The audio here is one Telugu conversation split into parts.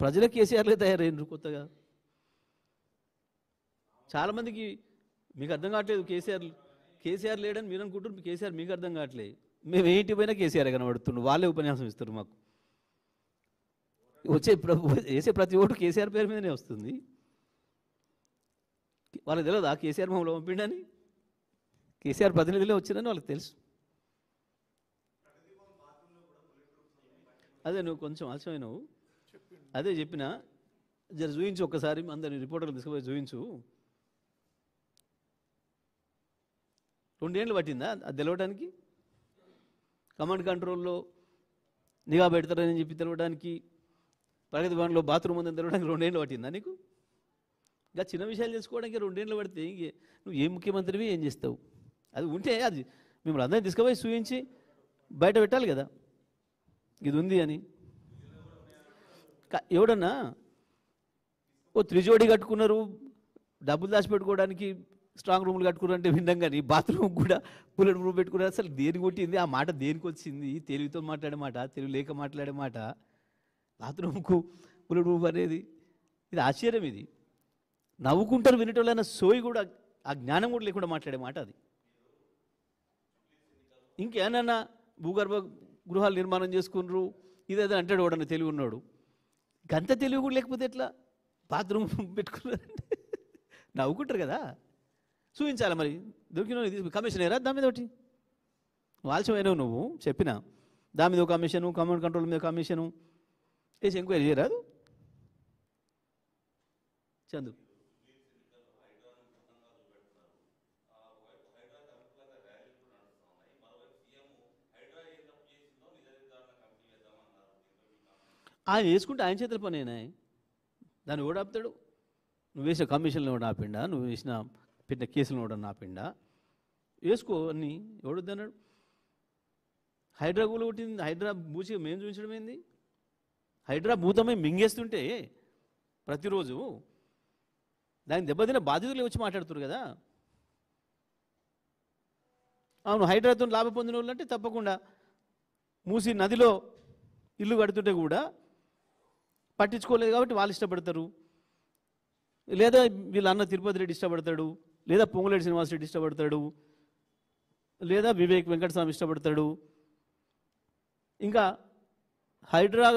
ప్రజలే కేసీఆర్లే తయారైనరు కొత్తగా. చాలామందికి మీకు అర్థం కావట్లేదు, కేసీఆర్ లేడని మీరు అనుకుంటారు, కేసీఆర్ మీకు అర్థం కావట్లేదు. మేము ఏంటి పోయినా కేసీఆర్ కనబడుతున్నాం, వాళ్ళే ఉపన్యాసం ఇస్తారు మాకు. వేసే ప్రతి ఓటు కేసీఆర్ పేరు మీదనే వస్తుంది. వాళ్ళకి తెలియదా కేసీఆర్ మమ్మల్ని పంపిండని? కేసీఆర్ ప్రతినిధులే వచ్చిందని వాళ్ళకి తెలుసు. అదే నువ్వు కొంచెం ఆలస్యమైనవు, అదే చెప్పిన జర చూయించు ఒక్కసారి, అందరిని రిపోర్టర్లు తీసుకుపోయి చూయించు. 2 ఏళ్ళు పట్టిందా అది తెలవడానికి? కమాండ్ కంట్రోల్లో నిఘా పెడతారని చెప్పి తెలవడానికి, ప్రగతి భవన్లో బాత్రూమ్ ఉందని తెలవడానికి 2 ఏళ్ళు పట్టిందా నీకు? ఇంకా చిన్న విషయాలు తెలుసుకోవడానికి 2 ఏళ్ళు పడితే నువ్వు ఏ ముఖ్యమంత్రివి ఏం చేస్తావు? అది ఉంటే అది మిమ్మల్ని అందరినీ తీసుకుపోయి చూపించి బయట పెట్టాలి కదా ఇది ఉంది అని. ఎవడన్నా ఓ త్రిజోడి కట్టుకున్నారు, డబ్బులు దాచిపెట్టుకోవడానికి స్ట్రాంగ్ రూమ్లు కట్టుకున్నారంటే విన్నాం, కానీ బాత్రూమ్ కూడా బుల్లెట్ ప్రూఫ్ పెట్టుకున్నారు. అసలు దేనికి కొట్టింది ఆ మాట? దేనికి వచ్చింది? తెలివితో మాట్లాడే మాట, తెలివి లేక మాట్లాడే మాట. బాత్రూమ్కు బుల్లెట్ ప్రూఫ్ అనేది ఇది ఆశ్చర్యం. ఇది నవ్వుకుంటారు వినేటోళ్ళైనా సోయి కూడా, ఆ జ్ఞానం కూడా లేకుండా మాట్లాడే మాట అది. ఇంకేమన్నా భూగర్భ గృహాలు నిర్మాణం చేసుకున్నారు ఇదేదో అంటాడు వాడన్న తెలివి ఉన్నాడు. గంత తెలివి కూడా లేకపోతే ఎట్లా బాత్రూమ్ పెట్టుకున్నారంటే నవ్వుకుంటారు కదా. చూపించాలి మరి, దొరికిన కమిషన్ ఏరా దాని మీద ఒకటి వాల్సమైనవు నువ్వు చెప్పిన దాని మీద ఒక కమిషను, కమాండ్ కంట్రోల్ మీద కమిషను వేసి ఎంక్వైరీ చేయరాదు చందు. ఆయన వేసుకుంటే ఆయన చేతుల పనేనా? దాన్ని ఓడి ఆపుతాడు? నువ్వు వేసిన కమిషన్లు ఓడి ఆపిండా, నువ్వు వేసిన పెట్టిన కేసులను ఓడని ఆపిండా? వేసుకో అన్నీ, ఎవడొద్దన్నాడు? హైడ్రా కూడా కొట్టింది, హైడ్రా బూచిగా మేము చూపించడం ఏంది? హైడ్రా భూతమే మింగేస్తుంటే ప్రతిరోజు దాన్ని దెబ్బతిన బాధితులు వచ్చి మాట్లాడుతున్నారు కదా. అవును, హైడ్రాతో లాభం పొందిన వాళ్ళు అంటే తప్పకుండా మూసి నదిలో ఇల్లు కడుతుంటే కూడా పట్టించుకోలేదు కాబట్టి వాళ్ళు ఇష్టపడతారు, లేదా వీళ్ళ అన్న తిరుపతి రెడ్డి ఇష్టపడతాడు, లేదా పొంగులేటి శ్రీనివాస్ రెడ్డి ఇష్టపడతాడు, లేదా వివేక్ వెంకటస్వామి ఇష్టపడతాడు. ఇంకా హైడ్రా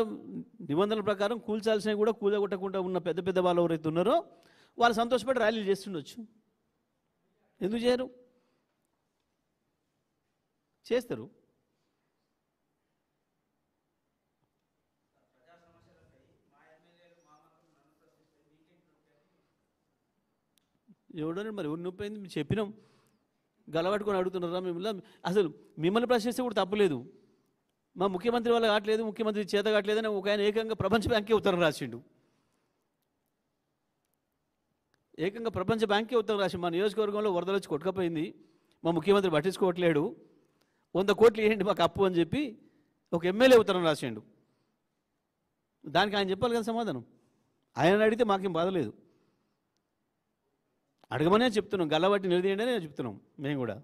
నిబంధనల ప్రకారం కూల్చాల్సినవి కూడా కూలగొట్టకుండా ఉన్న పెద్ద పెద్ద వాళ్ళు ఎవరైతే ఉన్నారో వాళ్ళు సంతోషపడి ర్యాలీలు చేస్తుండొచ్చు. ఎందుకు చేయరు? చేస్తారు. ఎవడని మరి ఎవరు నొప్పింది? మీరు చెప్పినాం, గలబట్టుకొని అడుగుతున్నారా మిమ్మల్ని? అసలు మిమ్మల్ని ప్రశ్నిస్తే కూడా తప్పలేదు, మా ముఖ్యమంత్రి వల్ల కావట్లేదు, ముఖ్యమంత్రి చేత కావట్లేదని ఒక ఆయన ఏకంగా ప్రపంచ బ్యాంకే ఉత్తరం రాసిండు. ఏకంగా ప్రపంచ బ్యాంకే ఉత్తరం రాసి మా నియోజకవర్గంలో వరదలు వచ్చి కొట్టుకపోయింది, మా ముఖ్యమంత్రి పట్టించుకోవట్లేడు, 100 కోట్లు వేయండి మాకు అప్పు అని చెప్పి ఒక ఎమ్మెల్యే ఉత్తరం రాసిండు. దానికి ఆయన చెప్పాలి కదా సమాధానం. ఆయన అడిగితే మాకేం బాధ లేదు, అడగమనే చెప్తున్నాం, గల్లబట్టి నిలదీయండి అని చెప్తున్నాం మేము కూడా.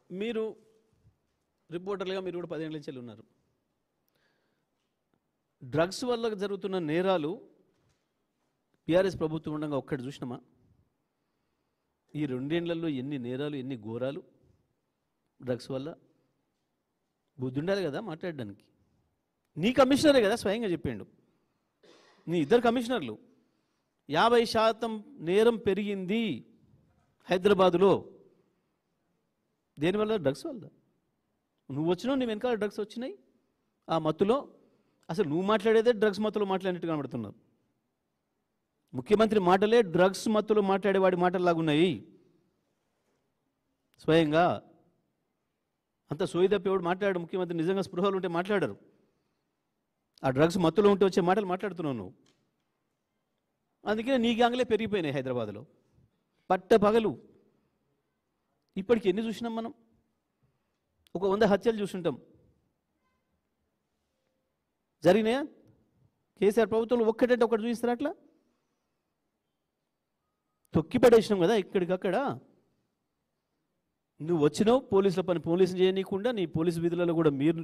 మీరు రిపోర్టర్లుగా మీరు కూడా 10 ఏళ్ళ నుంచి ఉన్నారు. డ్రగ్స్ వల్ల జరుగుతున్న నేరాలు టీఆర్ఎస్ ప్రభుత్వం ఉండగా ఒక్కటి చూసినామా? ఈ 2 ఏళ్లలో ఎన్ని నేరాలు, ఎన్ని ఘోరాలు డ్రగ్స్ వల్ల? బుద్ధి ఉండాలి కదా మాట్లాడడానికి. నీ కమిషనరే కదా స్వయంగా చెప్పిండు, నీ 2 కమిషనర్లు 50% నేరం పెరిగింది హైదరాబాదులో. దేనివల్ల? డ్రగ్స్ వల్ల. నువ్వు వచ్చినావు, నీ వెనకాల డ్రగ్స్ వచ్చినాయి ఆ మత్తులో. అసలు నువ్వు మాట్లాడేదే డ్రగ్స్ మత్తులో మాట్లాడినట్టు కనబడుతున్నావు. ముఖ్యమంత్రి మాటలే డ్రగ్స్ మత్తులో మాట్లాడేవాడి మాటల్లాగున్నాయి. స్వయంగా అంత సోయిదప్పేవాడు మాట్లాడాడు. ముఖ్యమంత్రి నిజంగా స్పృహలు ఉంటే మాట్లాడరు. ఆ డ్రగ్స్ మత్తులో ఉంటే వచ్చే మాటలు మాట్లాడుతున్నావు నువ్వు. అందుకే నీ గ్యాంగ్లే పెరిగిపోయినాయి హైదరాబాద్లో పట్ట పగలు. ఇప్పటికి ఎన్ని చూసినాం మనం? ఒక 100 హత్యలు చూసుంటాం. జరిగినాయా? కేసీఆర్ ప్రభుత్వంలో ఒక్కటంటే ఒకటి చూపిస్తారు. అట్లా తొక్కి పడేసినాం కదా ఇక్కడికక్కడ. నువ్వు వచ్చినావు పోలీసుల పని పోలీసులు చేయనీయకుండా నీ పోలీసు విధులలో కూడా మీరు